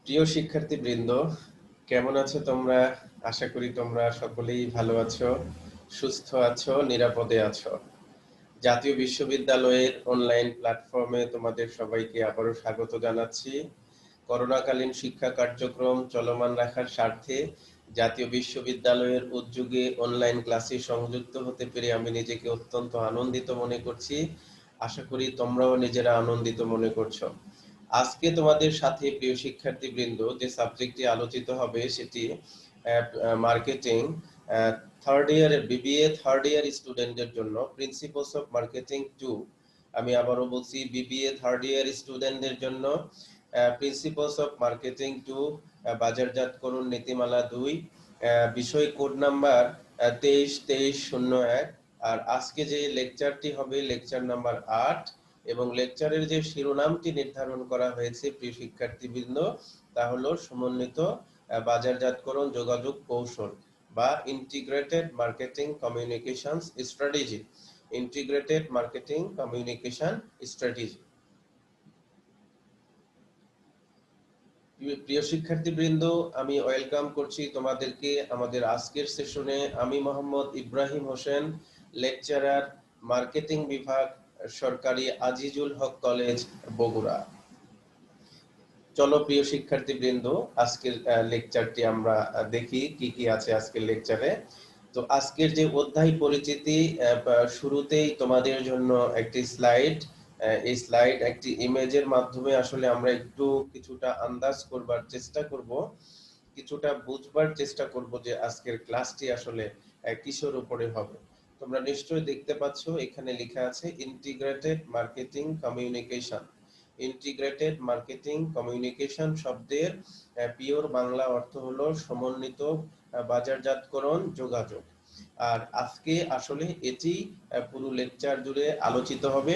প্রিয় শিক্ষার্থীবৃন্দ, কেমন আছো তোমরা? আশা করি তোমরা সকলেই ভালো আছো, সুস্থ আছো, নিরাপদে আছো। জাতীয় বিশ্ববিদ্যালয়ের অনলাইন প্ল্যাটফর্মে তোমাদের সবাইকে আবারও স্বাগত জানাচ্ছি। করোনাকালীন শিক্ষা কার্যক্রম চলমান রাখার স্বার্থে জাতীয় বিশ্ববিদ্যালয়ের উদ্যোগে অনলাইন ক্লাসে সংযুক্ত হতে পেরে আমি নিজেকে অত্যন্ত আনন্দিত মনে করছি। আশা করি তোমরাও নিজেরা আনন্দিত মনে করছো। আজকে তোমাদের সাথে প্রিয় শিক্ষার্থীবৃন্দ যে সাবজেক্টটি আলোচিত হবে সেটি মার্কেটিং থার্ড ইয়ারের বিবিএ থার্ড ইয়ার স্টুডেন্টদের জন্য প্রিন্সিপলস অফ মার্কেটিং 2। আমি আবারও বলছি, বিবিএ থার্ড ইয়ার স্টুডেন্টদের জন্য প্রিন্সিপলস অফ মার্কেটিং 2, বাজারজাতকরণ নীতিমালা 2, বিষয় কোড নাম্বার 232301। আর আজকে যে লেকচারটি হবে লেকচার নাম্বার 8 এবং লেকচারের যে শিরোনামটি নির্ধারণ করা হয়েছে প্রিয় শিক্ষার্থীবৃন্দ তা হলো সমন্বিত বাজারজাতকরণ যোগাযোগ কৌশল বা integrated marketing communications strategy. Integrated marketing communication strategy. প্রিয় শিক্ষার্থীবৃন্দ, আমি ওয়েলকাম করছি তোমাদেরকে আমাদের আজকের সেশনে। আমি মোহাম্মদ ইব্রাহিম হোসেন, লেকচারার, মার্কেটিং বিভাগ, সরকারি আজিজুল হক কলেজ, বগুড়া। চলো প্রিয় শিক্ষার্থীবৃন্দ, আজকের লেকচারটি আমরা দেখি কি কি আছে আজকের লেকচারে। তো আজকের যে অধ্যায় পরিচিতি, শুরুতেই তোমাদের জন্য একটি স্লাইড। এই স্লাইড একটি ইমেজের মাধ্যমে আসলে আমরা একটু কিছুটা আন্দাজ করবার চেষ্টা করব, কিছুটা বুঝবার চেষ্টা করব যে আজকের ক্লাসটি আসলে কিসের উপরে হবে। তোমরা নিশ্চয়ই দেখতে পাচ্ছ এখানে লেখা আছে integrated marketing communication. Integrated marketing communication শব্দের পিওর বাংলা অর্থ হলো সমন্বিত বাজারজাতকরণ যোগাযোগ। আর আজকে আসলে এটি পুরো লেকচার জুড়ে আলোচিত হবে।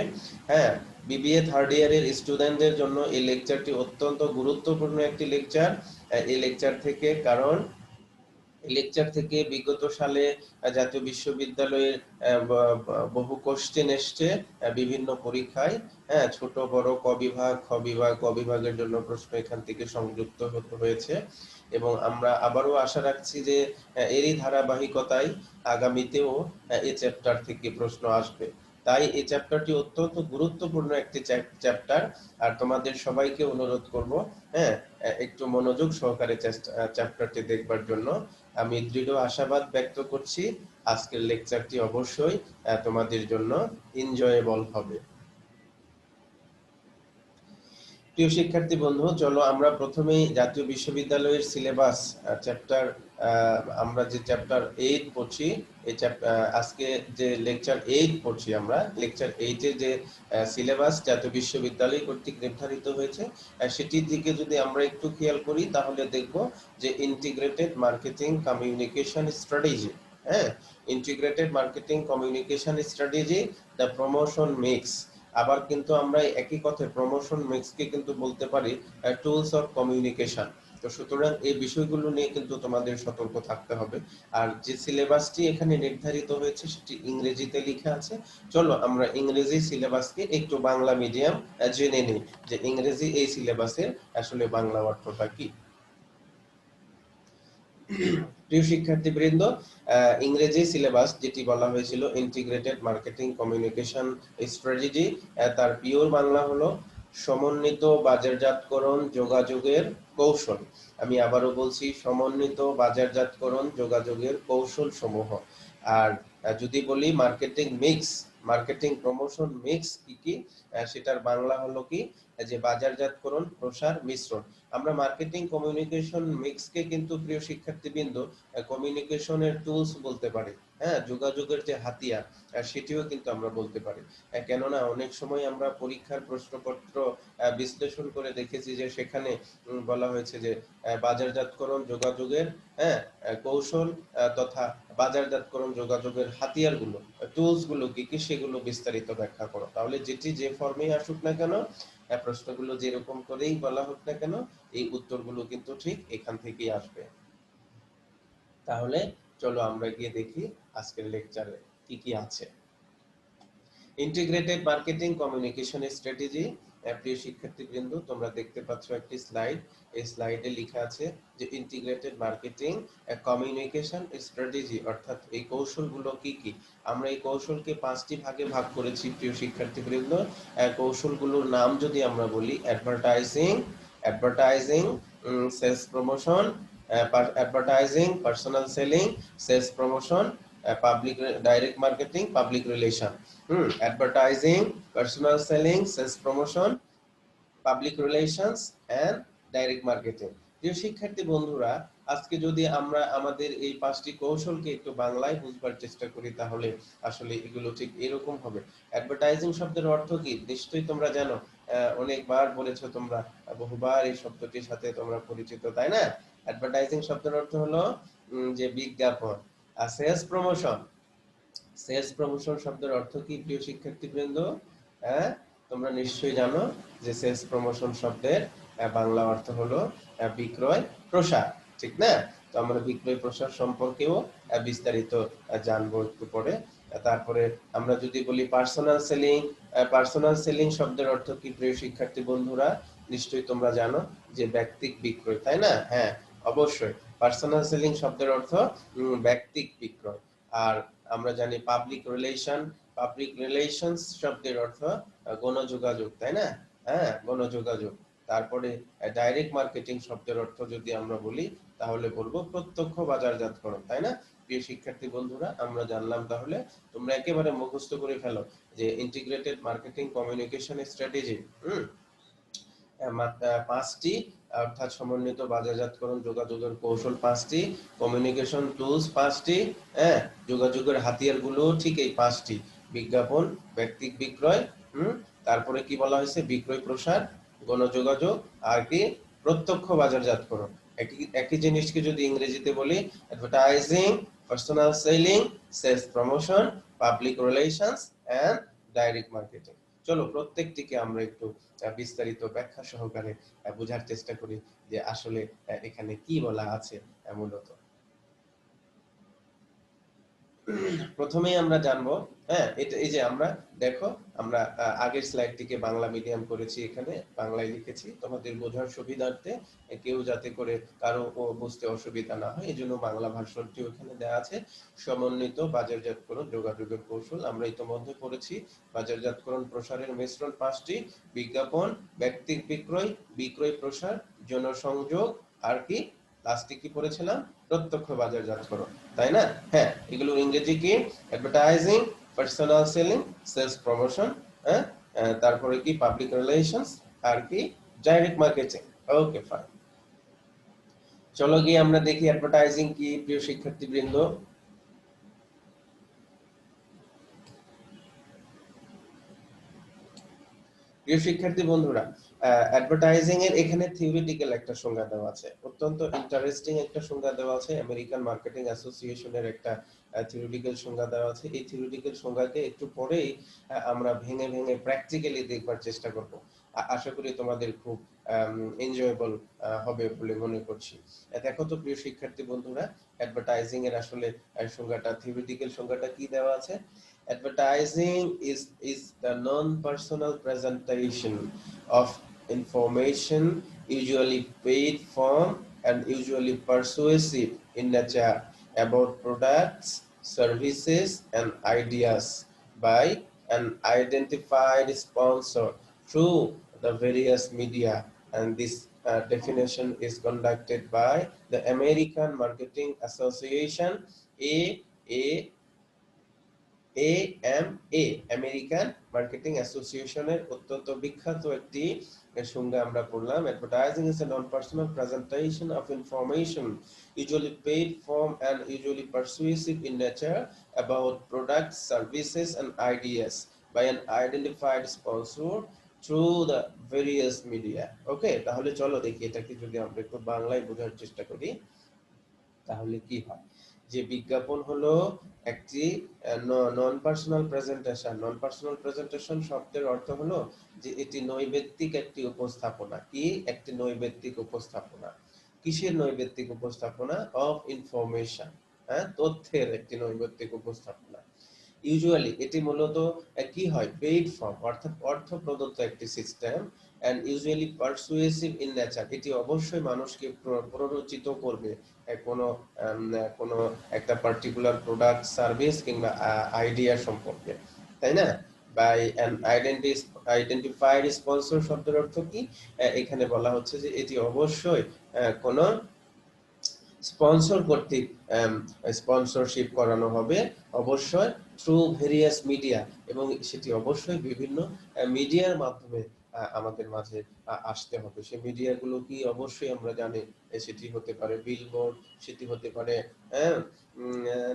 হ্যাঁ, বিবিএ থার্ড ইয়ারের স্টুডেন্টদের জন্য এই লেকচারটি অত্যন্ত গুরুত্বপূর্ণ একটি লেকচার। এই লেকচার থেকে কারণ লেকচার থেকে বিগত সালে জাতীয় বিশ্ববিদ্যালয়ের বহু কোশ্চেন এসছে বিভিন্ন পরীক্ষায়। হ্যাঁ, ছোট বড় ক বিভাগ, খ বিভাগ, ক বিভাগের জন্য প্রশ্ন এখান থেকে সংযুক্ত হয়েছে এবং আমরা আবারও আশা রাখছি যে এরই ধারাবাহিকতায় আগামীতেও এই চ্যাপ্টার থেকে প্রশ্ন আসবে। তাই এই চ্যাপ্টারটি অত্যন্ত গুরুত্বপূর্ণ একটি চ্যাপ্টার। আর তোমাদের সবাইকে অনুরোধ করব, হ্যাঁ, একটু মনোযোগ সহকারে চ্যাপ্টারটি দেখবার জন্য। আমি দৃঢ় আশাবাদ ব্যক্ত করছি আজকের লেকচারটি অবশ্যই তোমাদের জন্য এনজয়েবল হবে। প্রিয় শিক্ষার্থী বন্ধু, চলো আমরা প্রথমেই জাতীয় বিশ্ববিদ্যালয়ের সিলেবাস চ্যাপ্টার, আমরা যে চ্যাপ্টার 8 পড়ছি, এই আজকে যে লেকচার 8 পড়ছি আমরা, লেকচার 8 এর যে সিলেবাস জাতীয় বিশ্ববিদ্যালয় কর্তৃক নির্ধারিত হয়েছে সেটির দিকে যদি আমরা একটু খেয়াল করি তাহলে দেখব যে ইন্টিগ্রেটেড মার্কেটিং কমিউনিকেশন স্ট্র্যাটেজি। হ্যাঁ, integrated marketing communication strategy, the promotion mix. আবার কিন্তু আমরা একই কথায় প্রমোশন মিক্সকে কিন্তু বলতে পারি টুলস অফ কমিউনিকেশন। তো সুতরাং এই বিষয়গুলো নিয়ে কিন্তু তোমাদের সতর্ক থাকতে হবে। আর যে সিলেবাসটি এখানে নির্ধারিত হয়েছে সেটি ইংরেজিতে লেখা আছে। চলো আমরা ইংরেজি সিলেবাসকে একটু বাংলা মিডিয়াম জেনে নিই যে ইংরেজি এই সিলেবাসের আসলে বাংলা অর্থটা কি। প্রিয় শিক্ষার্থীবৃন্দ, ইংরেজি সিলেবাস যেটি বলা হয়েছিল ইন্টিগ্রেটেড মার্কেটিং কমিউনিকেশন স্ট্র্যাটেজি, তার পিওর বাংলা হলো সমন্বিত বাজারজাতকরণ যোগাযোগের কৌশল। আমি আবারও বলছি, সমন্বিত বাজারজাতকরণ যোগাযোগের কৌশল সমূহ। আর যদি বলি marketing mix, marketing promotion mix কি কি, সেটার বাংলা হলো কি যে বাজারজাতকরণ প্রসার মিশ্রণ। আমরা মার্কেটিং কমিউনিকেশন মিক্সকে কিন্তু প্রিয় শিক্ষার্থীবৃন্দ কমিউনিকেশনের টুলস বলতে পারি। হ্যাঁ, যোগাযোগের যে হাতিয়ার সেটিও কিন্তু আমরা বলতে পারি। কেননা অনেক সময় আমরা পরীক্ষার প্রশ্নপত্র বিশ্লেষণ করে দেখেছি যে সেখানে বলা হয়েছে যে বাজারজাতকরণ যোগাযোগের, হ্যাঁ, কৌশল তথা বাজারজাতকরণ যোগাযোগের হাতিয়ারগুলো, টুলসগুলো কি কি সেগুলো বিস্তারিত ব্যাখ্যা করো। তাহলে যেটি যে ফর্মেই আসুক না কেন, প্রশ্নগুলো যেরকম করেই বলা হোক না কেন, এই উত্তরগুলো কিন্তু ঠিক এখান থেকেই আসবে। তাহলে চলো আমরা গিয়ে দেখি আজকের লেকচারে কি কি আছে। Integrated marketing communication strategy. প্রিয় শিক্ষার্থীবৃন্দ, তোমরা দেখতে পাচ্ছ একটি স্লাইড। এই স্লাইডে লেখা আছে যে ইন্টিগ্রেটেড মার্কেটিং কমিউনিকেশন স্ট্র্যাটেজি, অর্থাৎ এই কৌশলগুলো কি কি। আমরা এই কৌশলকে 5টি ভাগে ভাগ করেছি প্রিয় শিক্ষার্থীবৃন্দ। কৌশলগুলোর নাম যদি আমরা বলি, advertising, sales promotion, advertising, personal selling, sales promotion, public direct marketing, public relation. Advertising, personal selling, sales promotion, public relations and direct marketing. প্রিয় শিক্ষার্থী বন্ধুরা, আজকে যদি আমরা আমাদের এই 5টি কৌশলকে একটু বাংলায় বুঝবার চেষ্টা করি, তাহলে আসলে এগুলো ঠিক এরকম হবে। অ্যাডভার্টাইজিং শব্দের অর্থ কি নিশ্চয়ই তোমরা জানো, অনেকবার বলেছো তোমরা, বহুবার এই শব্দটির সাথে তোমরা পরিচিত, তাই না? অ্যাডভার্টাইজিং শব্দের অর্থ হলো যে বিজ্ঞাপন। আর সেলস প্রমোশন শব্দের অর্থ কি প্রিয় শিক্ষার্থীবৃন্দ? হ্যাঁ, তোমরা নিশ্চয়ই জানো যে সেলস প্রমোশন শব্দের বাংলা অর্থ হলো বিক্রয় প্রসার, ঠিক না? তো আমরা বিক্রয় প্রসার সম্পর্কেও বিস্তারিত জানবো একটু পরে। তারপরে আমরা যদি বলি পার্সোনাল সেলিং শব্দের অর্থ কি প্রিয় শিক্ষার্থী বন্ধুরা? নিশ্চয়ই তোমরা জানো যে ব্যক্তিক বিক্রয়, তাই না? হ্যাঁ, অবশ্যই পার্সোনাল সেলিং শব্দের অর্থ ব্যক্তিক বিক্রয়। আর আমরা জানি পাবলিক রিলেশনস শব্দের অর্থ গণযোগাযোগ, তাই না? হ্যাঁ, গণযোগাযোগ। তারপরে ডাইরেক্ট মার্কেটিং শব্দের অর্থ যদি আমরা বলি, তাহলে বলবো প্রত্যক্ষ বাজারজাতকরণ, তাই না? প্রিয় শিক্ষার্থী বন্ধুরা, আমরা জানলাম তাহলে, তোমরা একেবারে মুখস্থ করে ফেলো যে ইন্টিগ্রেটেড মার্কেটিং কমিউনিকেশন স্ট্র্যাটেজি 5টি, অর্থাৎ সমন্বিত বাজারজাতকরণ যোগাযোগের কৌশল 5টি, কমিউনিকেশন টুলস 5টি, হ্যাঁ, যোগাযোগের হাতিয়ারগুলো ঠিক এই 5টি। বিজ্ঞাপন, ব্যক্তিক বিক্রয়, তারপরে কি বলা হয়েছে, বিক্রয় প্রসার, গণযোগাযোগ, আর কি প্রত্যক্ষ বাজারজাতকরণ। একই জিনিসকে যদি ইংরেজিতে বলি, advertising, personal selling, sales promotion, public relations and direct marketing. চলো প্রত্যেকটিকে আমরা একটু বিস্তারিত ব্যাখ্যা সহকারে বোঝার চেষ্টা করি যে আসলে এখানে কি বলা আছে মূলত। প্রথমেই আমরা জানবো, হ্যাঁ, এটা এই যে আমরা দেখো, আমরা আগের স্লাইডটিকে বাংলা মিডিয়াম করেছি, এখানে বাংলায় লিখেছি তোমাদের বোঝার সুবিধার্থে, কেউ যাতে করে কারো বুঝতে অসুবিধা না হয়, এজন্য বাংলা ভার্সনটিও এখানে দেওয়া আছে। সমন্বিত বাজারজাতকরণ যোগাযোগের কৌশল আমরা ইতিমধ্যে পড়েছি। বাজারজাতকরণ প্রসারের মিশ্রণ 5টি: বিজ্ঞাপন, ব্যক্তিক বিক্রয়, বিক্রয় প্রসার, জনসংযোগ, আর কি লাস্টে কি পড়েছিলাম, প্রত্যক্ষ বাজারজাতকরণ, তাই না? হ্যাঁ, এগুলোর ইংরেজি কি, advertising, personal selling, sales promotion, হ্যাঁ, তারপরে কি পাবলিক রিলেশনস, আর কি ডাইরেক্ট মার্কেটিং। ওকে, ফাইন। চলো গিয়ে আমরা দেখি অ্যাডভার্টাইজিং কি প্রিয় শিক্ষার্থীবৃন্দ। প্রিয় শিক্ষার্থী বন্ধুরা, অ্যাডভার্টাইজিং এর এখানে থিওরিটিক্যাল একটা সংজ্ঞা দেওয়া আছে, অত্যন্ত ইন্টারেস্টিং একটা সংজ্ঞা দেওয়া আছে। আমেরিকান মার্কেটিং অ্যাসোসিয়েশনের একটা থিওরিটিক্যাল সংজ্ঞা দেওয়া আছে। এই থিওরিটিক্যাল সংজ্ঞাকে একটু পরেই আমরা ভেঙে ভেঙে প্র্যাকটিক্যালি দেখবার চেষ্টা করব। আশা করি তোমাদের খুব এনজয়েবল হবে বলে মনে করছি। দেখো তো প্রিয় শিক্ষার্থী বন্ধুরা, অ্যাডভার্টাইজিং এর আসলে সংজ্ঞাটা, থিওরিটিক্যাল সংজ্ঞাটা কি দেওয়া আছে। Advertising is the non-personal presentation of information, usually paid form and usually persuasive in nature, about products, services and ideas by an identified sponsor through the various media, and this definition is conducted by the American Marketing Association, A AMA, American marketing অ্যাসোসিয়েশনের অত্যন্ত বিখ্যাত একটি সংজ্ঞা আমরা পড়লাম। Advertising is a non-personal presentation of information, usually paid form and usually persuasive in nature, about products, services and ideas by an identified sponsor through the various media. ওকে, তাহলে চলো দেখি এটাকে যদি আমরা একটু বাংলায় বোঝার চেষ্টা করি, তাহলে কি হয়। যে বিজ্ঞাপন হলো একটি নন পার্সোনাল প্রেজেন্টেশন শব্দের অর্থ হলো যে এটি নৈবেত্তিক একটি উপস্থাপনা। কি একটি নৈবেত্তিক উপস্থাপনা? কিসের নৈবেত্তিক উপস্থাপনা? অফ ইনফরমেশন, হ্যাঁ, তথ্যের একটি নৈবেত্তিক উপস্থাপনা। ইউজুয়ালি এটি মূলত কি হয়, পেইড ফর্ম অর্থাৎ অর্থ প্রদত্ত একটি system, and usually persuasive in nature, এটি অবশ্যই মানুষকে প্ররোচিত করবে কোনো কোনো একটা পার্টিকুলার প্রোডাক্ট, সার্ভিস কিংবা আইডিয়া সম্পর্কে, তাই না? বাই অ্যান আইডেন্টিফাইড স্পন্সর শব্দের অর্থ কি? এখানে বলা হচ্ছে যে এটি অবশ্যই কোনো স্পন্সর কর্তৃক স্পন্সরশিপ করানো হবে, অবশ্যই থ্রু ভেরিয়াস মিডিয়া, এবং সেটি অবশ্যই বিভিন্ন মিডিয়ার মাধ্যমে আমাদের মাঝে আসতে হবে। সেই মিডিয়াগুলো কি অবশ্যই আমরা জানি, সেটি হতে পারে বিলবোর্ড, সেটি হতে পারে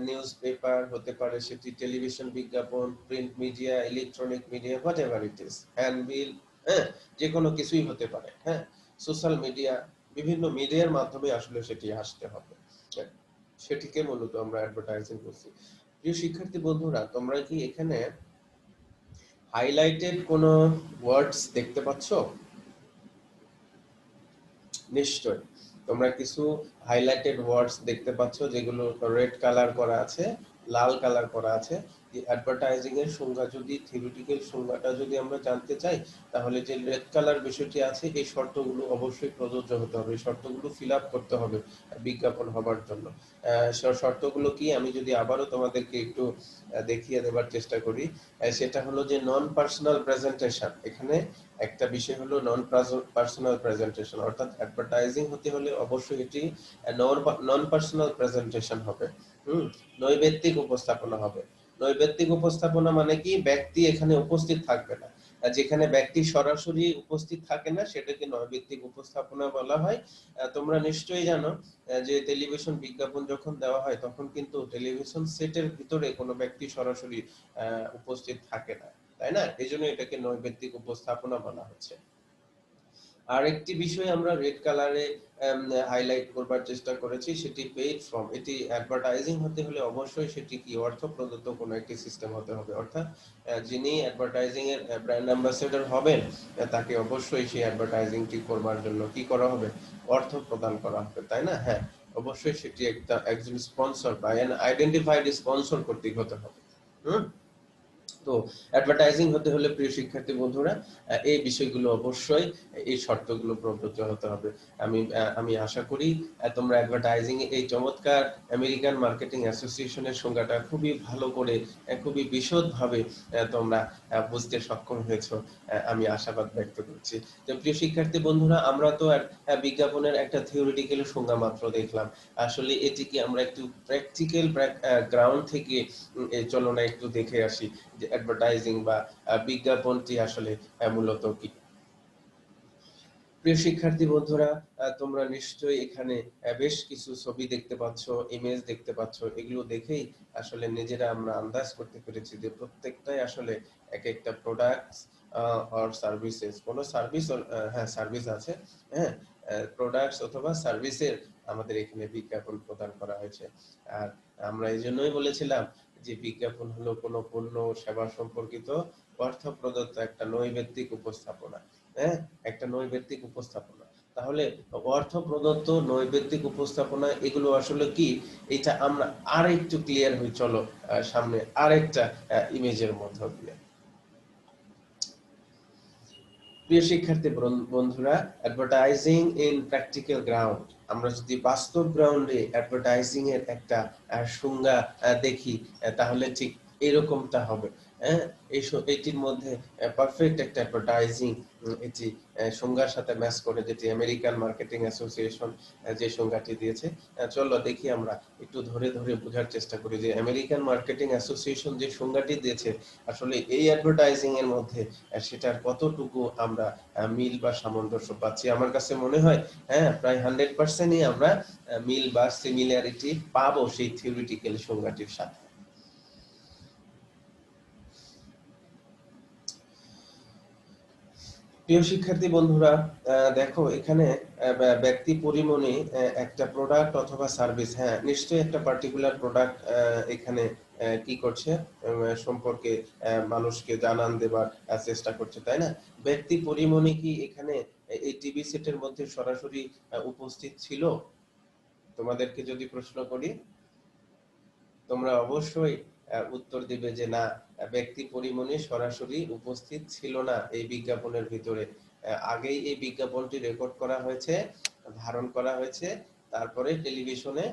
নিউজ পেপার, হতে পারে সেটি টেলিভিশন বিজ্ঞাপন, print media, electronic media, what ever it is, handbill, হ্যাঁ, যে কোনো কিছুই হতে পারে, হ্যাঁ, সোশ্যাল মিডিয়া, বিভিন্ন মিডিয়ার মাধ্যমে আসলে সেটি আসতে হবে, সেটিকে মূলত আমরা অ্যাডভার্টাইজিং করছি। প্রিয় শিক্ষার্থী বন্ধুরা, তোমরা কি এখানে হাইলাইটেড কোনো ওয়ার্ডস দেখতে পাচ্ছ? নিশ্চয় তোমরা কিছু হাইলাইটেড ওয়ার্ডস দেখতে পাচ্ছ, যেগুলো রেড কালার করা আছে, লাল কালার করা আছে। অ্যাডভার্টাইজিং এর সংজ্ঞা, যদি থিওরিটিক্যাল সংজ্ঞাটা যদি আমরা জানতে চাই, তাহলে যে রেড কালার বিষয়টি আছে, এই শর্তগুলো অবশ্যই প্রযোজ্য হতে হবে, এই শর্তগুলো ফিল আপ করতে হবে বিজ্ঞাপন হবার জন্য। শর্তগুলো কি, আমি যদি আবারও তোমাদেরকে একটু দেখিয়ে দেবার চেষ্টা করি, সেটা হলো যে নন পার্সোনাল প্রেজেন্টেশন। এখানে একটা বিষয় হলো নন পার্সোনাল প্রেজেন্টেশন, অর্থাৎ অ্যাডভার্টাইজিং হতে হলে অবশ্যই এটি নন পার্সোনাল প্রেজেন্টেশন হবে। নৈবেত্তিক উপস্থাপনা হবে। নৈবেত্তিক উপস্থাপনা মানে কি, ব্যক্তি এখানে উপস্থিত থাকবে না, যেখানে ব্যক্তি সরাসরি উপস্থিত থাকে না সেটাকে নৈবেত্তিক উপস্থাপনা বলা হয়। তোমরা নিশ্চয়ই জানো যে টেলিভিশন বিজ্ঞাপন যখন দেওয়া হয়, তখন কিন্তু টেলিভিশন সেটের ভিতরে কোনো ব্যক্তি সরাসরি উপস্থিত থাকে না, তাই না? এই জন্য এটাকে নৈবেত্তিক উপস্থাপনা বলা হচ্ছে। আরেকটি বিষয় আমরা রেড কালারে হাইলাইট করবার চেষ্টা করেছি, সেটি পেইড ফর্ম। এটি অ্যাডভার্টাইজিং হতে হলে অবশ্যই সেটি কি, অর্থ প্রদত্ত কোনো একটি সিস্টেম হতে হবে, অর্থাৎ যিনি অ্যাডভার্টাইজিং এর ব্র্যান্ড অ্যাম্বাসেডর হবেন, তাকে অবশ্যই সেই অ্যাডভার্টাইজিংটি করবার জন্য কি করা হবে, অর্থ প্রদান করা হবে, তাই না? হ্যাঁ, অবশ্যই সেটি একজন স্পন্সর বা আইডেন্টিফাইড স্পন্সর কর্তৃক হতে হবে। হুম তো অ্যাডভার্টাইজিং হতে হলে প্রিয় শিক্ষার্থী বন্ধুরা, এই বিষয়গুলো অবশ্যই, এই শর্তগুলো প্রযোজ্য হতে হবে। আমি আশা করি তোমরা অ্যাডভার্টাইজিং এই চমৎকার আমেরিকান মার্কেটিং অ্যাসোসিয়েশনের সংজ্ঞাটা খুবই ভালো করে, খুবই বিশদভাবে তোমরা বুঝতে সক্ষম হয়েছো, আমি আশাবাদ ব্যক্ত করছি। তো প্রিয় শিক্ষার্থী বন্ধুরা, আমরা তো বিজ্ঞাপনের একটা থিওরিটিক্যাল সংজ্ঞা মাত্র দেখলাম। আসলে এটিকে আমরা একটু প্র্যাকটিক্যাল গ্রাউন্ড থেকে চলো না একটু দেখে আসি যে অ্যাডভার্টাইজিং বা বিজ্ঞাপনটি আসলে মূলত কি। প্রিয় শিক্ষার্থী বন্ধুরা, তোমরা নিশ্চয়ই এখানে বেশ কিছু ছবি দেখতে পাচ্ছ, ইমেজ দেখতে পাচ্ছ। এগুলো দেখেই আসলে নিজেরা আমরা আন্দাজ করতে পেরেছি যে প্রত্যেকটাই আসলে এক একটা প্রোডাক্টস অর সার্ভিসেস, কোন সার্ভিস, হ্যাঁ সার্ভিস আছে, হ্যাঁ, প্রোডাক্টস অথবা সার্ভিসের আমাদের এখানে বিজ্ঞাপন প্রদান করা হয়েছে। আর আমরা এই জন্যই বলেছিলাম যে বিজ্ঞাপন হলো কোনো পণ্য সেবা সম্পর্কিত অর্থ প্রদত্ত একটা নৈবেত্তিক উপস্থাপনা, হ্যাঁ, একটা নৈবেত্তিক উপস্থাপনা। তাহলে অর্থ প্রদত্ত নৈবেত্তিক উপস্থাপনা এগুলো আসলে কি, এটা আমরা আর একটু ক্লিয়ার হই, চলো সামনে আরেকটা ইমেজের মধ্য দিয়ে। প্রিয় শিক্ষার্থী বন্ধুরা, অ্যাডভার্টাইজিং ইন প্র্যাকটিক্যাল গ্রাউন্ড, আমরা যদি বাস্তব গ্রাউন্ডে অ্যাডভার্টাইজিং এর একটা সংজ্ঞা দেখি, তাহলে ঠিক এরকমটা হবে। হ্যাঁ, এটির মধ্যে পারফেক্ট একটা অ্যাডভার্টাইজিং এটি সংজ্ঞার সাথে ম্যাচ করে, যেটি আমেরিকান মার্কেটিং অ্যাসোসিয়েশন যে সংজ্ঞাটি দিয়েছে। চলো দেখি আমরা একটু ধরে ধরে বোঝার চেষ্টা করি যে আমেরিকান মার্কেটিং অ্যাসোসিয়েশন যে সংজ্ঞাটি দিয়েছে, আসলে এই অ্যাডভার্টাইজিং এর মধ্যে সেটার কতটুকু আমরা মিল বা সামঞ্জস্য পাচ্ছি। আমার কাছে মনে হয় হ্যাঁ, প্রায় 100%ই আমরা মিল বা সিমিলারিটি পাবো সেই থিওরিটিক্যাল সংজ্ঞাটির সাথে। প্রিয় শিক্ষার্থী বন্ধুরা, দেখো এখানে ব্যক্তি পরিমণি একটা প্রোডাক্ট অথবা সার্ভিস, হ্যাঁ নিশ্চয়ই একটা পার্টিকুলার প্রোডাক্ট এখানে কি করছে, সম্পর্কে মানুষকে জানান দেবার চেষ্টা করছে, তাই না? ব্যক্তি পরিমণি কি এখানে এই টিভি সেটের মধ্যে সরাসরি উপস্থিত ছিল? তোমাদেরকে যদি প্রশ্ন করি, তোমরা অবশ্যই উত্তর দিবে যে না, ব্যক্তি পরিমণি সরাসরি উপস্থিত ছিল না এই বিজ্ঞাপনের ভিতরে, আগেই এই বিজ্ঞাপনটি রেকর্ড করা হয়েছে, ধারণ করা হয়েছে, তারপরে টেলিভিশনে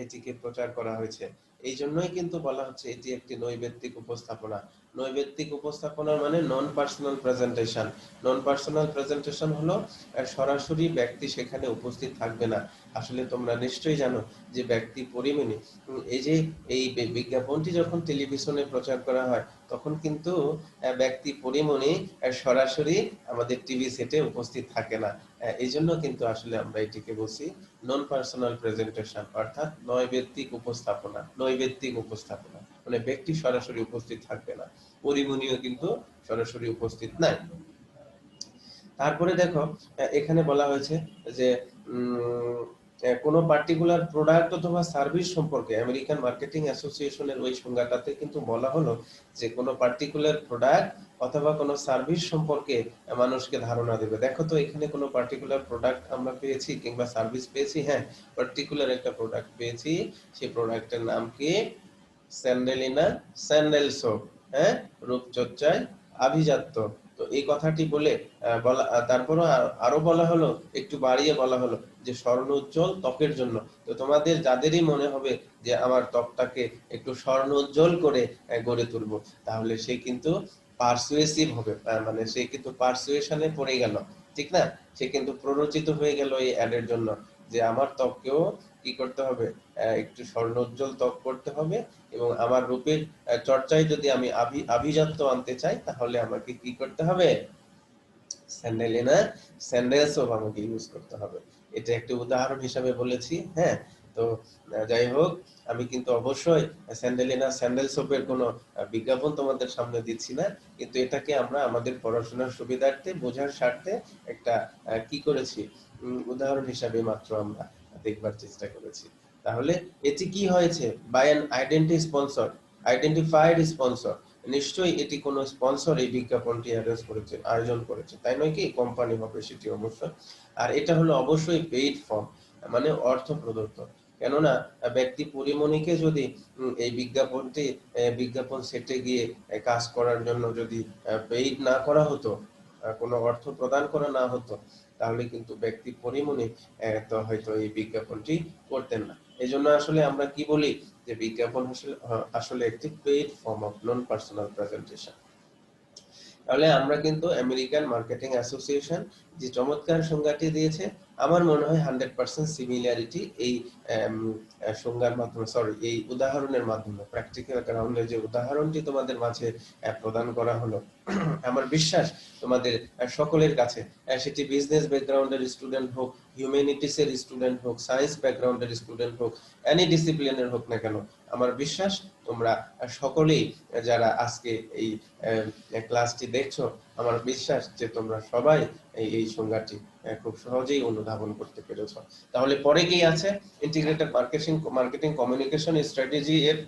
এটিকে প্রচার করা হয়েছে। এই জন্যই কিন্তু বলা হচ্ছে এটি একটি নৈবেত্তিক উপস্থাপনা। নৈবেত্তিক উপস্থাপনা মানে নন পার্সোনাল প্রেজেন্টেশন। নন পার্সোনাল প্রেজেন্টেশন হলো সরাসরি ব্যক্তি সেখানে উপস্থিত থাকবে না। আসলে তোমরা নিশ্চয়ই জানো যে ব্যক্তি পরিমণি, এই যে এই বিজ্ঞাপনটি যখন টেলিভিশনে প্রচার করা হয় তখন কিন্তু ব্যক্তি পরিমণি সরাসরি আমাদের টিভি সেটে উপস্থিত থাকে না। এই জন্য কিন্তু আসলে আমরা এটিকে বলছি নন পার্সোনাল প্রেজেন্টেশন, অর্থাৎ নৈবেত্তিক উপস্থাপনা। নৈবেত্তিক উপস্থাপনা মানে ব্যক্তি সরাসরি উপস্থিত থাকবে না, পরিমণিও কিন্তু সরাসরি উপস্থিত নাই। তারপরে দেখো এখানে বলা হয়েছে যে কোনো পার্টিকুলার প্রোডাক্ট অথবা সার্ভিস সম্পর্কে আমেরিকান মার্কেটিং অ্যাসোসিয়েশনের ওই সংজ্ঞাটাতে কিন্তু বলা হলো যে কোনো পার্টিকুলার প্রোডাক্ট অথবা কোনো সার্ভিস সম্পর্কে মানুষকে ধারণা দেবে। দেখো তো এখানে কোনো পার্টিকুলার প্রোডাক্ট আমরা পেয়েছি কিংবা সার্ভিস পেয়েছি? হ্যাঁ, পার্টিকুলার একটা প্রোডাক্ট পেয়েছি। সেই প্রোডাক্টের নাম কি? Sandalina sandal soap. হ্যাঁ, রূপচর্চায় আভিজাত্য। তো এই কথাটি বলে তারপরও আরো বলা হলো, একটু বাড়িয়ে বলা হলো যে স্বর্ণ উজ্জ্বল ত্বকের জন্য। তো তোমাদের যাদেরই মনে হবে যে আমার ত্বকটাকে একটু স্বর্ণ উজ্জ্বল করে গড়ে তুলবো, তাহলে সে কিন্তু পারসুয়েসিভ হবে, মানে সে কিন্তু পারসুয়েশনে পড়ে গেল, ঠিক না? সে কিন্তু প্ররোচিত হয়ে গেল এই অ্যাডের জন্য যে আমার ত্বককেও কি করতে হবে, একটু স্বর্ণ উজ্জ্বল ত্বক করতে হবে, এবং আমার রূপের চর্চায় যদি আমি আভিজাত্য আনতে চাই তাহলে আমাকে কি করতে হবে? স্যান্ডেলিনা স্যান্ডেল সোপ আমাকে ইউজ করতে হবে। এটা একটা উদাহরণ হিসাবে বলেছি। হ্যাঁ, তো যাই হোক, আমি কিন্তু অবশ্যই স্যান্ডেলিনা স্যান্ডেল সোপের কোনো বিজ্ঞাপন তোমাদের সামনে দিচ্ছি না, কিন্তু এটাকে আমরা আমাদের পড়াশোনার সুবিধার্থে বোঝার স্বার্থে একটা কি করেছি, উদাহরণ হিসাবে মাত্র আমরা দেখবার চেষ্টা করেছি। তাহলে এটি কি হয়েছে? By an identified sponsor. নিশ্চয়ই এটি কোনো স্পন্সর এই বিজ্ঞাপনটি আয়োজন করেছে, তাই নয় কি? কোম্পানি হবে সেটি অবশ্যই। আর এটা হলো অবশ্যই পেইড ফর্ম, মানে অর্থ প্রদত্ত। কেননা ব্যক্তি পরিমণিকে যদি এই বিজ্ঞাপন সেটে গিয়ে কাজ করার জন্য যদি পেইড না করা হতো, কোনো অর্থ প্রদান করা না হতো, তাহলে কিন্তু ব্যক্তি পরিমণি তো হয়তো এই বিজ্ঞাপনটি করতেন না। এই জন্য আসলে আমরা কি বলি যে বিজ্ঞাপন আসলে একটি paid form of non personal presentation. তাহলে আমরা কিন্তু আমেরিকান মার্কেটিং অ্যাসোসিয়েশন যে চমৎকার সংজ্ঞাটি দিয়েছে, আমার মনে হয় 100% সিমিলারিটি এই সংজ্ঞার মাধ্যমে, সরি, এই উদাহরণের মাধ্যমে, প্র্যাকটিক্যাল গ্রাউন্ডে যে উদাহরণটি তোমাদের মাঝে প্রদান করা হলো, আমার বিশ্বাস তোমাদের সকলের কাছে, সেটি বিজনেস ব্যাকগ্রাউন্ডের স্টুডেন্ট হোক, হিউম্যানিটিস এর স্টুডেন্ট হোক, সায়েন্স ব্যাকগ্রাউন্ডের স্টুডেন্ট হোক, এনি ডিসিপ্লিনের হোক না কেন, আমার বিশ্বাস তোমরা সকলেই যারা আজকে এই ক্লাসটি দেখছো, আমার বিশ্বাস যে তোমরা সবাই এই সংজ্ঞাটি খুব সহজেই অনুধাবন করতে পেরেছো। তাহলে পরে কি আছে? ইন্টিগ্রেটেড মার্কেটিং কমিউনিকেশন স্ট্র্যাটেজি এর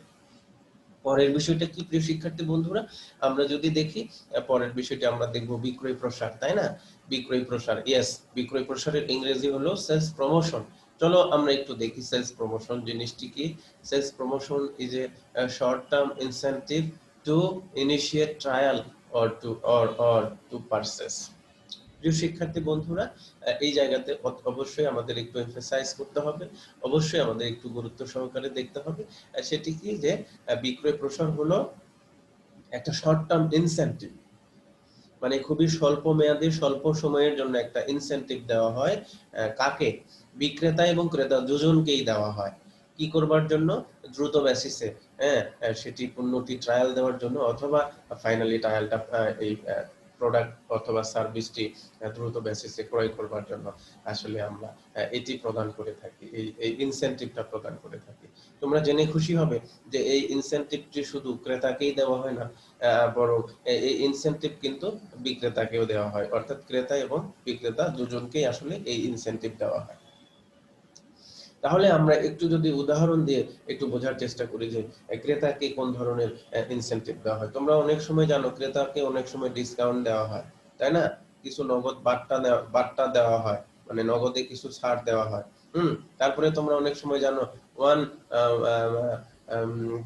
পরের বিষয়টা কি প্রিয় শিক্ষার্থী বন্ধুরা? আমরা যদি দেখি পরের বিষয়টি আমরা দেখব বিক্রয় প্রসার, তাই না? বিক্রয় প্রসার, ইয়েস, বিক্রয় প্রসারের ইংরেজি হলো সেলস প্রমোশন। চলো আমরা একটু দেখি সেলস প্রমোশন জিনিসটি কি। Sales promotion is a short term incentive to initiate trial or to purchase। প্রিয় শিক্ষার্থী বন্ধুরা, এই জায়গাতে অবশ্যই আমাদের একটু এমফাসাইজ করতে হবে, অবশ্যই আমাদের একটু গুরুত্ব সহকারে দেখতে হবে। সেটি কি যে বিক্রয় প্রসার হলো একটা শর্ট টার্ম ইনসেন্টিভ, মানে খুবই স্বল্প মেয়াদী, স্বল্প সময়ের জন্য একটা ইনসেন্টিভ দেওয়া হয়। কাকে? বিক্রেতা এবং ক্রেতা দুজনকেই দেওয়া হয়। কি করবার জন্য? দ্রুত বেসিসে, হ্যাঁ, সেটি পণ্যটি ট্রায়াল দেওয়ার জন্য, অথবা ফাইনালি ট্রায়ালটা এই প্রোডাক্ট অথবা সার্ভিসটি দ্রুত বেসিসে ক্রয় করবার জন্য আসলে আমরা এটি প্রদান করে থাকি, এই ইনসেন্টিভটা প্রদান করে থাকি। তোমরা জেনে খুশি হবে যে এই ইনসেন্টিভটি শুধু ক্রেতাকেই দেওয়া হয় না, বরং এই ইনসেন্টিভ কিন্তু বিক্রেতাকেও দেওয়া হয়, অর্থাৎ ক্রেতা এবং বিক্রেতা দুজনকেই আসলে এই ইনসেন্টিভ দেওয়া হয়। তাহলে আমরা একটু যদি উদাহরণ দিয়ে একটু বোঝার চেষ্টা করি যে ক্রেতাকে কোন ধরনের ইনসেন্টিভ দেওয়া হয়। তোমরা অনেক সময় জানো ক্রেতাকে অনেক সময় ডিসকাউন্ট দেওয়া হয়, তাই না? কিছু নগদ বার্তা দেওয়া হয়, মানে নগদে কিছু ছাড় দেওয়া হয়। তারপরে তোমরা অনেক সময় জানো one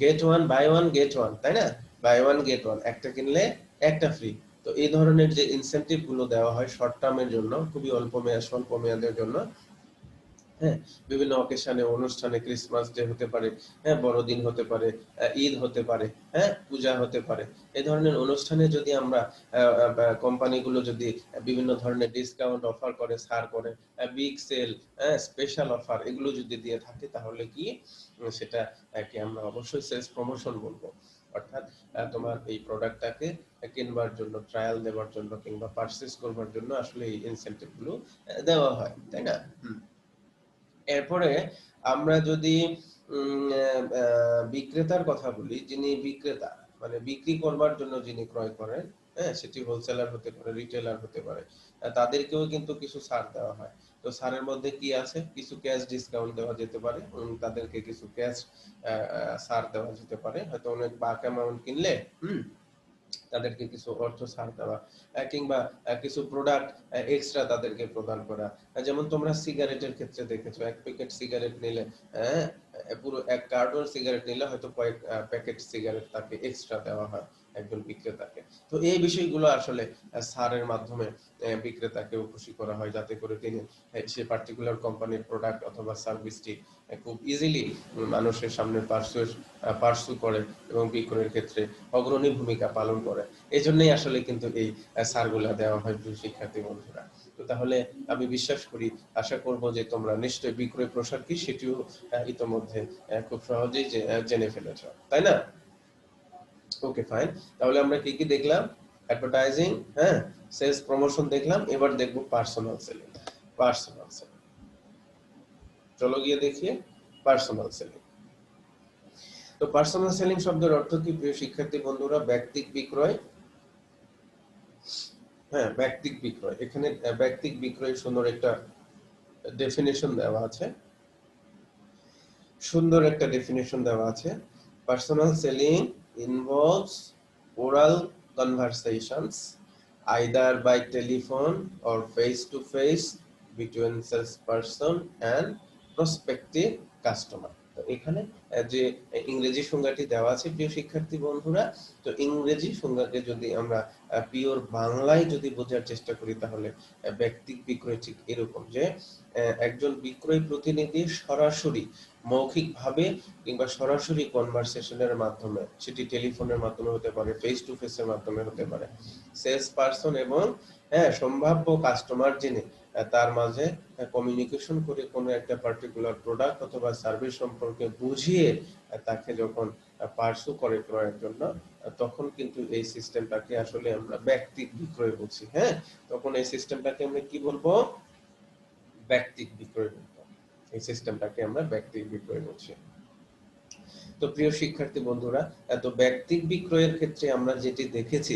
get one, buy one get one, তাই না? বাই ওয়ান গেট ওয়ান, একটা কিনলে একটা ফ্রি। তো এই ধরনের যে ইনসেনটিভ গুলো দেওয়া হয় শর্ট টার্মের জন্য, খুবই স্বল্প মেয়াদের জন্য, হ্যাঁ, বিভিন্ন অকেশনে, অনুষ্ঠানে, ক্রিসমাস ডে হতে পারে, হ্যাঁ, বড়দিন হতে পারে, ঈদ হতে পারে, হ্যাঁ, পূজা হতে পারে, এই ধরনের অনুষ্ঠানে যদি আমরা কোম্পানিগুলো যদি বিভিন্ন ধরনের ডিসকাউন্ট অফার করে, ছাড় করে, বিগ সেল, স্পেশাল অফার এগুলো যদি দিয়ে থাকে, তাহলে কি সেটা কি আমরা অবশ্যই সেলস প্রমোশন বলবো। অর্থাৎ তোমার এই প্রোডাক্টটাকে কিনবার জন্য, ট্রায়াল দেওয়ার জন্য কিংবা পারচেজ করবার জন্য আসলে এই ইনসেনটিভ গুলো দেওয়া হয়, তাই না? এরপরে আমরা যদি বিক্রেতার কথা বলি, যিনি বিক্রেতা মানে বিক্রি করবার জন্য যিনি ক্রয় করেন, হ্যাঁ, সেটি হোলসেলার হতে পারে, রিটেলার হতে পারে, তাদেরকেও কিন্তু কিছু ছাড় দেওয়া হয়। তো ছাড়ের মধ্যে কি আছে? কিছু ক্যাশ ডিসকাউন্ট দেওয়া যেতে পারে, তাদেরকে কিছু ক্যাশ ছাড় দেওয়া যেতে পারে, হয়তো অনেক বাক অ্যামাউন্ট কিনলে তাদেরকে কিছু অর্থ ছাড় দেওয়া, কিংবা কিছু প্রোডাক্ট এক্সট্রা তাদেরকে প্রদান করা। যেমন তোমরা সিগারেটের ক্ষেত্রে দেখেছো, এক প্যাকেট সিগারেট নিলে, হ্যাঁ, পুরো এক কার্টন সিগারেট নিলে হয়তো কয়েক প্যাকেট সিগারেট তাকে এক্সট্রা দেওয়া হয় একজন বিক্রেতাকে। তো এই বিষয়গুলো আসলে ছাড়ের মাধ্যমে বিক্রেতাকেও খুশি করা হয়, যাতে করে তিনি সে পার্টিকুলার কোম্পানির প্রোডাক্ট অথবা সার্ভিসটি খুব ইজিলি মানুষের সামনে পার্সু করে এবং বিক্রয়ের ক্ষেত্রে অগ্রণী ভূমিকা পালন করে। এই জন্যই আসলে কিন্তু এই ছাড়গুলা দেওয়া হয় প্রিয় শিক্ষার্থী বন্ধুরা। তো তাহলে আমি বিশ্বাস করি, আশা করব যে তোমরা নিশ্চয়ই বিক্রয় প্রসার কি সেটিও ইতোমধ্যে খুব সহজেই জেনে ফেলেছ, তাই না? ওকে, ফাইন। তাহলে আমরা কি কি দেখলাম? অ্যাডভার্টাইজিং, হ্যাঁ, সেলস প্রমোশন দেখলাম। এবার দেখব পার্সোনাল সেলিং। পার্সোনাল সেলিং, চলো গিয়ে দেখি পার্সোনাল সেলিং। তো পার্সোনাল সেলিং শব্দের অর্থ কি প্রিয় শিক্ষার্থী বন্ধুরা? ব্যক্তিক বিক্রয়। হ্যাঁ, ব্যক্তিক বিক্রয়। এখানে ব্যক্তিক বিক্রয় সুন্দর একটা ডেফিনেশন দেওয়া আছে, সুন্দর একটা ডেফিনেশন দেওয়া আছে। Personal selling involves oral conversations either by telephone or face to face between salesperson and prospective customer। তো এখানে যে ইংরেজি সংজ্ঞাটি দেওয়া আছে প্রিয় শিক্ষার্থী বন্ধুরা, তো ইংরেজি সংজ্ঞাকে যদি আমরা পিওর বাংলায় যদি বোঝার চেষ্টা করি, তাহলে ব্যক্তিক বিক্রয় ঠিক এরকম যে একজন বিক্রয় প্রতিনিধি সরাসরি মৌখিকভাবে কিংবা সরাসরি কনভারসেশনের মাধ্যমে, সেটি টেলিফোনের মাধ্যমে হতে পারে, ফেস টু ফেসের মাধ্যমে হতে পারে, সেলস পারসন এবং সম্ভাব্য কাস্টমার যিনি, তার মাঝে কমিউনিকেশন করে কোনো একটা পার্টিকুলার প্রোডাক্ট অথবা সার্ভিস সম্পর্কে বুঝিয়ে তাকে যখন পার্সু করে ক্রয়ের জন্য, তখন কিন্তু এই সিস্টেমটাকে আসলে আমরা ব্যক্তিক বিক্রয় বলছি। হ্যাঁ, তখন এই সিস্টেমটাকে আমরা কি বলবো? ব্যক্তিক বিক্রয় বলবো। এই সিস্টেমটাকে আমরা ব্যক্তিক বিক্রয় বলছি। তো প্রিয় শিক্ষার্থী বন্ধুরা, তো ব্যক্তিক বিক্রয়ের ক্ষেত্রে আমরা যেটি দেখেছি,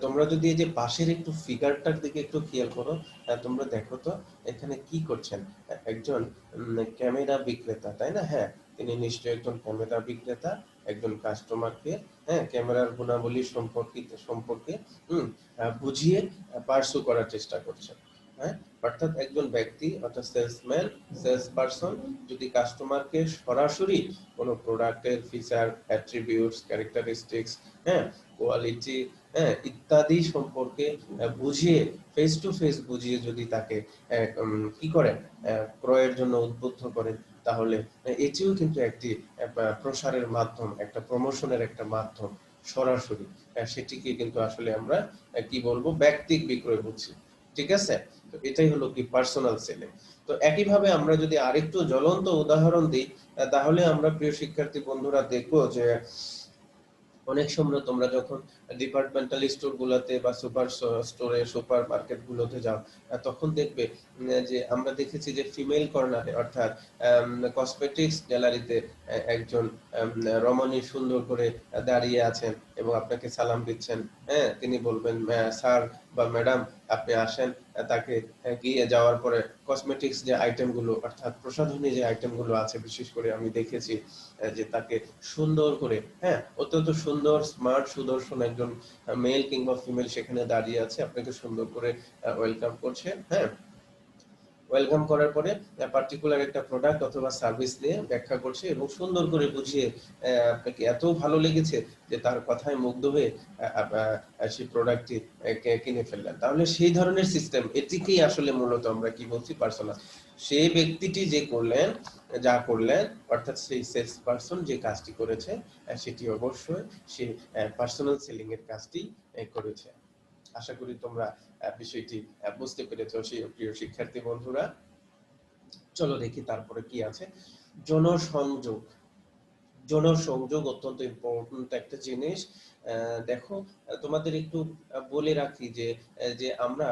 তোমরা যদি এই যে পাশের একটু ফিগারটার দিকে একটু খেয়াল করো, তোমরা দেখো তো এখানে কি করছেন। একজন ক্যামেরা বিক্রেতা, তাই না? হ্যাঁ, তিনি নিশ্চয়ই একজন ক্যামেরা বিক্রেতা, একজন কাস্টমারকে, হ্যাঁ, ক্যামেরার গুণাবলী সম্পর্কে বুঝিয়ে পার্সু করার চেষ্টা করছেন। হ্যাঁ, অর্থাৎ একজন ব্যক্তি অর্থাৎ সেলসম্যান, সেলস পারসন যদি কাস্টমারকে সরাসরি কোনো প্রোডাক্টের ফিচার, অ্যাট্রিবিউটস, ক্যারেক্টারিস্টিক্স, হ্যাঁ, কোয়ালিটি, হ্যাঁ, ইত্যাদি সম্পর্কে বুঝিয়ে, ফেস টু ফেস বুঝিয়ে যদি তাকে কি করেন, ক্রয়ের জন্য উদ্বুদ্ধ করেন, তাহলে এটিও কিন্তু একটি প্রসারের মাধ্যম, একটা প্রমোশনের একটা মাধ্যম। সরাসরি সেটিকে কিন্তু আসলে আমরা কি বলবো? ব্যক্তিক বিক্রয় বলছি। ঠিক আছে? তো এটাই হলো কি পার্সোনাল সেলিং। তো একইভাবে আমরা যদি আরেকটু জ্বলন্ত উদাহরণ দিই, তাহলে আমরা প্রিয় শিক্ষার্থী বন্ধুরা দেখবো যে অনেক সময় তোমরা যখন ডিপার্টমেন্টাল স্টোর গুলোতে বা সুপার স্টোরে, সুপার মার্কেট গুলোতে যাও, তখন দেখবে যে আমরা দেখেছি যে ফিমেল কর্নারে অর্থাৎ কসমেটিক্স গ্যালারিতে একজন রমণী সুন্দর করে দাঁড়িয়ে আছেন এবং আপনাকে সালাম দিচ্ছেন। হ্যাঁ, তিনি বলবেন স্যার বা ম্যাডাম আপনি আসেন। তাকে গিয়ে যাওয়ার পরে কসমেটিক্স যে আইটেম গুলো অর্থাৎ প্রসাধনী যে আইটেম গুলো আছে, বিশেষ করে আমি দেখেছি যে তাকে সুন্দর করে, হ্যাঁ, অত্যন্ত সুন্দর স্মার্ট সুদর্শন একজন মেল কিংবা ফিমেল সেখানে দাঁড়িয়ে আছে, আপনাকে সুন্দর করে ওয়েলকাম করছে। হ্যাঁ, ওয়েলকাম করার পরে পার্টিকুলার একটা প্রোডাক্ট অথবা সার্ভিস নিয়ে ব্যাখ্যা করছে এবং সুন্দর করে বুঝিয়ে আপনাকে এত ভালো লেগেছে যে তার কথায় মুগ্ধ হয়ে সেই প্রোডাক্টটি কিনে ফেললেন। তাহলে সেই ধরনের সিস্টেম, এটিকেই আসলে মূলত আমরা কি বলছি, পার্সোনাল। সেই ব্যক্তিটি যে করলেন, যা করলেন, অর্থাৎ সেই সেলস পারসন যে কাজটি করেছে, সেটি অবশ্যই সে পার্সোনাল সেলিং এর কাজটি করেছে। আশা করি তোমরা বিষয়টি বুঝতে পেরেছো সেই প্রিয় শিক্ষার্থী বন্ধুরা। চলো দেখি তারপরে কি আছে। জনসংযোগ। জনসংযোগ অত্যন্ত ইম্পর্টেন্ট একটা জিনিস। দেখো, তোমাদের একটু বলে রাখি যে যে আমরা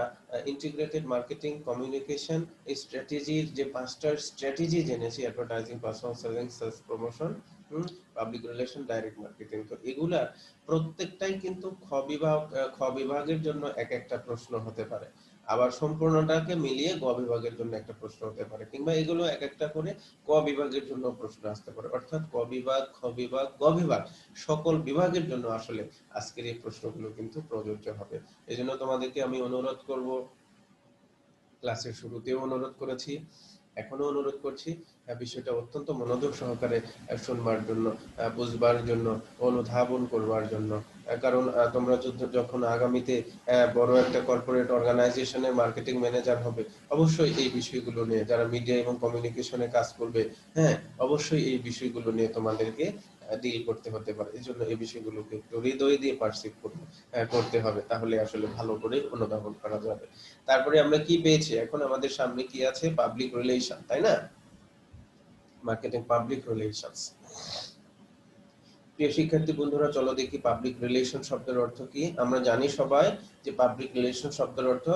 ইন্টিগ্রেটেড মার্কেটিং কমিউনিকেশন এই স্ট্র্যাটেজির যে পাঁচটা স্ট্র্যাটেজি জেনেছি, advertising, personal selling, sales promotion, public relation, direct marketing. তো এগুলা প্রত্যেকটাই কিন্তু খ বিভাগের জন্য এক একটা প্রশ্ন হতে পারে, আবার সম্পূর্ণটাকে মিলিয়ে গ বিভাগের জন্য একটা প্রশ্ন হতে পারে, কিংবা এগুলো এক একটা করে ক বিভাগের জন্য প্রশ্ন আসতে পারে। অর্থাৎ ক বিভাগ, খ বিভাগ, গ বিভাগ সকল বিভাগের জন্য আসলে আজকের এই প্রশ্নগুলো কিন্তু প্রযোজ্য হবে। এজন্য তোমাদেরকে আমি অনুরোধ করব, ক্লাসের শুরুতেও অনুরোধ করেছি, এখনো অনুরোধ করছি, বিষয়টা অত্যন্ত মনোযোগ সহকারে শুনবার জন্য, বুঝবার জন্য, অনুধাবন করবার জন্য। কারণ তোমরা যখন আগামীতে বড় একটা কর্পোরেট অর্গানাইজেশনে মার্কেটিং ম্যানেজার হবে, অবশ্যই এই বিষয়গুলো নিয়ে, যারা মিডিয়া এবং কমিউনিকেশনে কাজ করবে, হ্যাঁ, অবশ্যই এই বিষয়গুলো নিয়ে তোমাদেরকে ডিল করতে হতে পারে। এই জন্য এই বিষয়গুলোকে একটু হৃদয় দিয়ে পারসিভ করতে হবে, তাহলে আসলে ভালো করে অনুধাবন করা যাবে। তারপরে আমরা কি পেয়েছি, এখন আমাদের সামনে কি আছে, পাবলিক রিলেশন, তাই না? Marketing, public relations. প্রিয় শিক্ষার্থী বন্ধুরা, চলো দেখি পাবলিক রিলেশন শব্দের অর্থ কি। আমরা জানি সবাই যে পাবলিক রিলেশন শব্দের অর্থ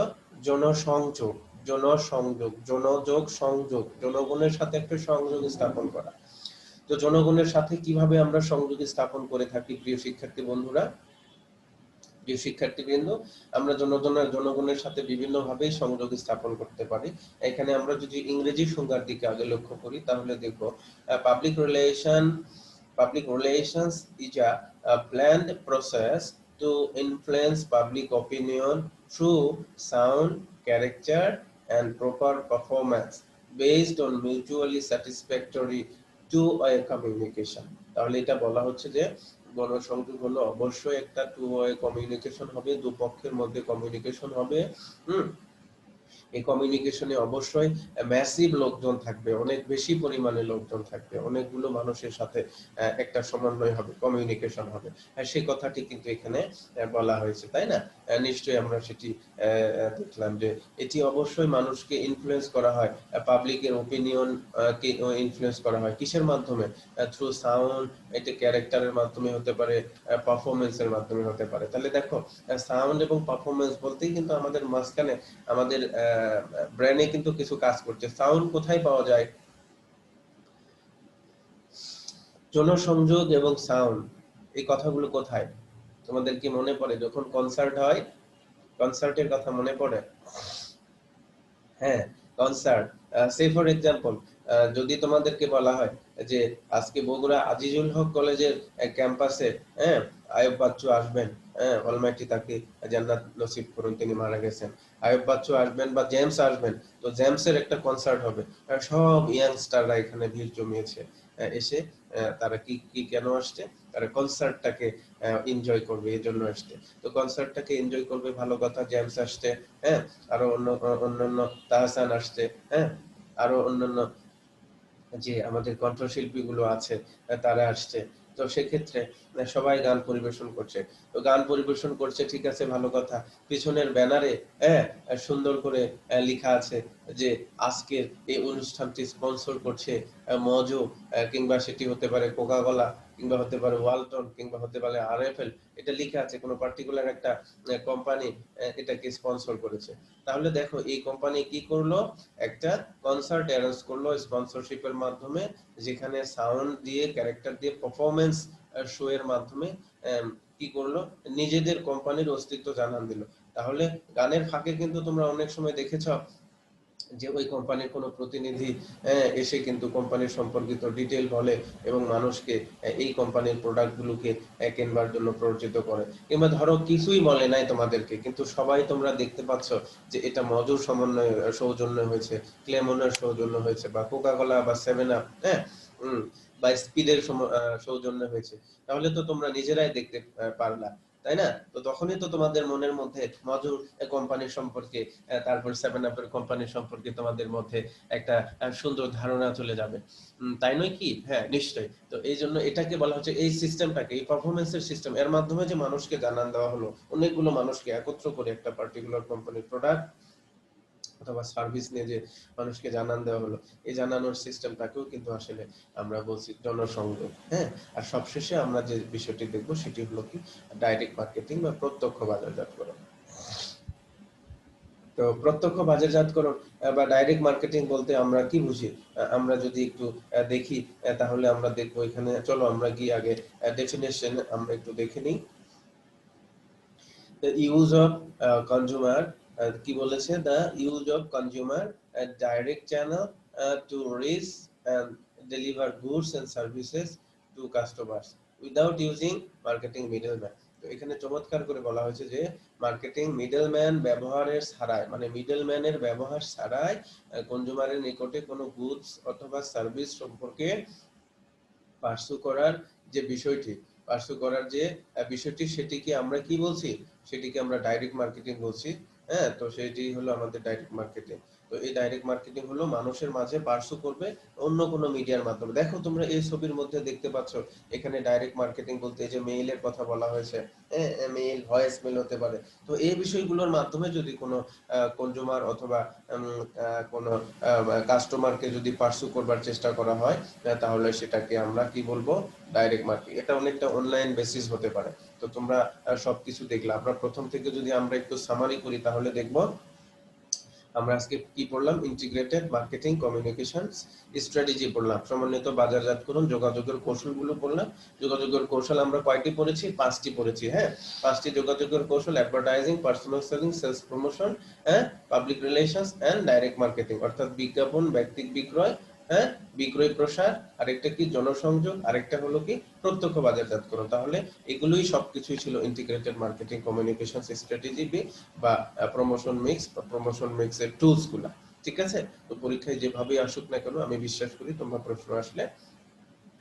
জনসংযোগ। জনসংযোগ, জনযোগ, সংযোগ, জনগণের সাথে একটা সংযোগ স্থাপন করা। তো জনগণের সাথে কিভাবে আমরা সংযোগ স্থাপন করে থাকি প্রিয় শিক্ষার্থী বন্ধুরা? প্রিয় শিক্ষার্থীবৃন্দ, আমরা জনগণের সাথে বিভিন্ন ভাবে সংযোগ স্থাপন করতে পারি। এখানে আমরা যদি ইংরেজি সংজ্ঞার দিকে আগে লক্ষ্য করি, তাহলে দেখব public relations is a planned process to influence public opinion through sound character and proper performance based on mutually satisfactory two-way communication। তাহলে এটা বলা হচ্ছে যে গণসংযোগ হলো অবশ্যই একটা টু ওয়ে কমিউনিকেশন হবে, দুপক্ষের মধ্যে কমিউনিকেশন হবে। এই কমিউনিকেশনে অবশ্যই ম্যাসিভ লোকজন থাকবে, অনেক বেশি পরিমাণে লোকজন থাকবে, অনেকগুলো মানুষের সাথে একটা সমন্বয় হবে, কমিউনিকেশন হবে। সেই কথাটি কিন্তু এখানে বলা হয়েছে, তাই না? নিশ্চয়ই আমরা সেটি দেখলাম যে এটি অবশ্যই মানুষকে ইনফ্লুয়েন্স করা হয়, পাবলিকের ওপিনিয়ন কে ইনফ্লুয়েন্স করা হয় কিসের মাধ্যমে? থ্রু সাউন্ড, এটা ক্যারেক্টারের মাধ্যমে হতে পারে, পারফরমেন্সের মাধ্যমে হতে পারে। তাহলে দেখো, সাউন্ড এবং পারফরমেন্স বলতেই কিন্তু আমাদের মাঝখানে আমাদের ব্রেনে কিন্তু কিছু কাজ করছে। সাউন্ড কোথায় পাওয়া যায়? জনসংযোগ এবং সাউন্ড, এই কথাগুলো কোথায়? তোমাদের কি মনে পড়ে যখন কনসার্ট হয়? কনসার্টের কথা মনে পড়ে? হ্যাঁ, কনসার্ট। সে ফর এক্সাম্পল, যদি তোমাদেরকে বলা হয় যে আজকে বগুড়া আজিজুল হক কলেজের ক্যাম্পাসে, হ্যাঁ, আয়ুব বাচ্চু আসবেন, হ্যাঁ, অলমাইটি তাকে জান্নাত নসিব করুন, তিনি মারা গেছেন, আয়ুব বাচ্চু আসবেন বা জেমস আসবেন, তো জেমসের একটা কনসার্ট হবে, সব ইয়াংস্টাররা এখানে ভিড় জমিয়েছে, এসে তারা কি কি কেন আসছে? তারা কনসার্টটাকে এনজয় করবে, এই জন্য আসছে। তো কনসার্টটাকে এনজয় করবে, ভালো কথা, জেমস আসছে, হ্যাঁ, আরো অন্যান্য তাহসান আসছে, হ্যাঁ, আরো অন্যান্য যে আমাদের কণ্ঠশিল্পী গুলো আছে তারা আসছে। তো সেক্ষেত্রে সবাই গান পরিবেশন করছে। তো গান পরিবেশন করছে, ঠিক আছে, ভালো কথা। পিছনের ব্যানারে হ্যাঁ সুন্দর করে লেখা আছে যে আজকের এই অনুষ্ঠানটি স্পন্সর করছে মজো, কিংবা সেটি হতে পারে কোকাকোলা, কিংবা হতে পারে ওয়ালটন, কিংবা হতে পারে আরএফএল। এটা লেখা আছে কোনো পার্টিকুলার একটা কোম্পানি এটাকে স্পন্সর করেছে। তাহলে দেখো, এই কোম্পানি কি করলো? একটা কনসার্ট অ্যারেঞ্জ করলো স্পন্সরশিপের মাধ্যমে, যেখানে সাউন্ড দিয়ে, ক্যারেক্টার দিয়ে, পারফরমেন্স শো এর মাধ্যমে কি করলো? নিজেদের কোম্পানির অস্তিত্ব জানান দিল। তাহলে গানের ফাঁকে কিন্তু তোমরা অনেক সময় দেখেছো যে ওই কোম্পানির কোনো প্রতিনিধি এসে কিন্তু কোম্পানির সম্পর্কিত ডিটেল বলে এবং মানুষকে এই কোম্পানির প্রোডাক্টগুলোকে কেনবার জন্য প্ররোচিত করে, কিংবা ধরো কিছুই বলে নাই তোমাদেরকে, কিন্তু সবাই তোমরা দেখতে পাচ্ছ যে এটা মধুর সমন্বয় সৌজন্য হয়েছে, ক্লেমনের সৌজন্য হয়েছে, বা কোকাকোলা বা সেভেন আপ, হ্যাঁ, বা স্পিডের সৌজন্য হয়েছে, তাহলে তো তোমরা নিজেরাই দেখতে পারলা, তাই না? তো তখনই তো তোমাদের মনের মধ্যে মধুর কোম্পানির সম্পর্কে, তারপর সেভেন আপের কোম্পানির সম্পর্কে তোমাদের মধ্যে একটা সুন্দর ধারণা চলে যাবে। তাই নয় কি? হ্যাঁ, নিশ্চয়ই। তো এই জন্য এটাকে বলা হচ্ছে, এই সিস্টেমটাকে, এই পারফরমেন্সের সিস্টেম, এর মাধ্যমে যে মানুষকে জানান দেওয়া হলো, অনেকগুলো মানুষকে একত্র করে একটা পার্টিকুলার কোম্পানির প্রোডাক্ট অথবা সার্ভিস নিয়ে যে মানুষকে জানান দেওয়া হলো, এই জানানোর সিস্টেমটাকেও কিন্তু আসলে আমরা বলছি জনসংযোগ। হ্যাঁ, আর সবশেষে আমরা যে বিষয়টি দেখবো সেটি হলো কি, ডাইরেক্ট মার্কেটিং বা প্রত্যক্ষ বাজারজাতকরণ। তো প্রত্যক্ষ বাজারজাতকরণ বা ডাইরেক্ট মার্কেটিং বলতে আমরা কি বুঝি? আমরা যদি একটু দেখি, তাহলে আমরা দেখবো এখানে, চলো আমরা গিয়ে আগে ডেফিনেশন আমরা একটু দেখে নিই। the use of consumer, কি বলেছে, the use of consumer direct channel to reach and deliver goods and services to customers without using marketing middleman। তো এখানে চমৎকার করে বলা হয়েছে যে মার্কেটিং মিডলম্যান ব্যবহারের ছাড়াই, মানে মিডলম্যানের ব্যবহার ছাড়াই কনজিউমারের নিকটে কোনো গুডস অথবা সার্ভিস সম্পর্কে পার্সু করার যে বিষয়টি, পার্সু করার যে বিষয়টি, সেটিকে আমরা কি বলছি? সেটিকে আমরা ডাইরেক্ট মার্কেটিং বলছি। হ্যাঁ, তো সেটি হলো আমাদের ডাইরেক্ট মার্কেটিং। তো এই ডাইরেক্ট মার্কেটিং হলো মানুষের মাঝে পার্সু করবে অন্য কোনো মিডিয়ার মাধ্যমে। দেখো তোমরা এই ছবির মধ্যে দেখতে পাচ্ছ, এখানে ডাইরেক্ট মার্কেটিং বলতে এই যে মেইলের কথা বলা হয়েছে, হ্যাঁ, মেইল, ভয়েস মেল হতে পারে। তো এই বিষয়গুলোর মাধ্যমে যদি কোনো কনজিউমার অথবা কোনো কাস্টমারকে যদি পার্সু করবার চেষ্টা করা হয়, তাহলে সেটাকে আমরা কি বলবো? Direct marketing. এটা অনেকটা অনলাইন বেসিস হতে পারে। তো তোমরা সবকিছু দেখলে, আমরা প্রথম থেকে যদি আমরা একটু সামারি করি, তাহলে দেখবো আমরা আজকে কি পড়লাম? ইন্টিগ্রেটেড মার্কেটিং কমিউনিকেশনস স্ট্র্যাটেজি পড়লাম, সমন্বিত বাজারজাতকরণ যোগাযোগের কৌশলগুলো পড়লাম। যোগাযোগের কৌশল আমরা কয়টি পড়েছি? 5টি পড়েছি। হ্যাঁ, 5টি যোগাযোগের কৌশল: advertising, personal selling, sales promotion, হ্যাঁ, public relations and direct marketing, অর্থাৎ বিজ্ঞাপন, ব্যক্তিক বিক্রয়, হ্যাঁ, বিক্রয় প্রসার, আরেকটা কি জনসংযোগ, আরেকটা হলো কি প্রত্যক্ষ বাজারজাতকরণ। তাহলে এগুলোই সবকিছুই ছিল ইন্টিগ্রেটেড মার্কেটিং কমিউনিকেশন স্ট্র্যাটেজি বা প্রমোশন মিক্স বা প্রমোশন মিক্সের টুলস গুলা। ঠিক আছে? তো পরীক্ষায় যেভাবেই আসুক না কেন, আমি বিশ্বাস করি তোমরা প্রশ্ন আসলে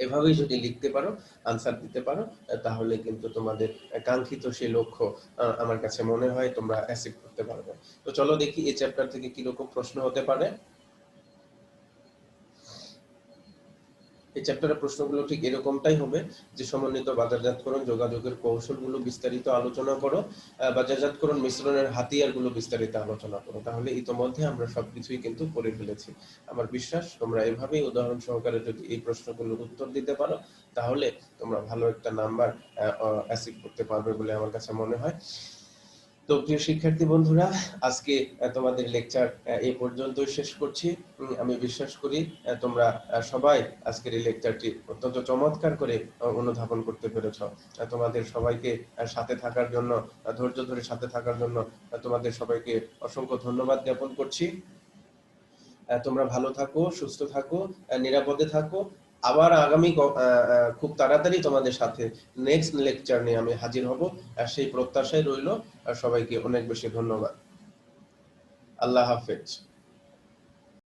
এভাবেই যদি লিখতে পারো, আনসার দিতে পারো, তাহলে কিন্তু তোমাদের কাঙ্ক্ষিত সেই লক্ষ্য আমার কাছে মনে হয় তোমরা অ্যাচিভ করতে পারবে। তো চলো দেখি এই চ্যাপ্টার থেকে কি রকম প্রশ্ন হতে পারে। এই চ্যাপ্টারের প্রশ্নগুলো ঠিক এরকমটাই হবে যে সমন্বিত বাজারজাতকরণ যোগাযোগের কৌশলগুলো বিস্তারিত আলোচনা করো, বাজারজাতকরণ মিশ্রণের হাতিয়ারগুলো বিস্তারিত আলোচনা করো। তাহলে ইতোমধ্যে আমরা সবকিছুই কিন্তু পড়ে ফেলেছি। আমার বিশ্বাস তোমরা এভাবেই উদাহরণ সহকারে যদি এই প্রশ্নগুলোর উত্তর দিতে পারো, তাহলে তোমরা ভালো একটা নাম্বার অ্যাচিভ করতে পারবে বলে আমার কাছে মনে হয়। তো প্রিয় শিক্ষার্থী বন্ধুরা, আজকে তোমাদের লেকচার এই পর্যন্তই শেষ করছি। আমি বিশ্বাস করি তোমরা সবাই আজকের এই লেকচারটি অত্যন্ত চমৎকার করে অনুধাবন করতে পেরেছ। তোমাদের সবাইকে সাথে থাকার জন্য, ধৈর্য ধরে সাথে থাকার জন্য তোমাদের সবাইকে অসংখ্য ধন্যবাদ জ্ঞাপন করছি। তোমরা ভালো থাকো, সুস্থ থাকো, নিরাপদে থাকো। আবার আগামী খুব তাড়াতাড়ি তোমাদের সাথে নেক্সট লেকচার নিয়ে আমি হাজির হব, সেই প্রত্যাশায় রইল। সবাইকে অনেক বেশি ধন্যবাদ। আল্লাহ হাফেজ।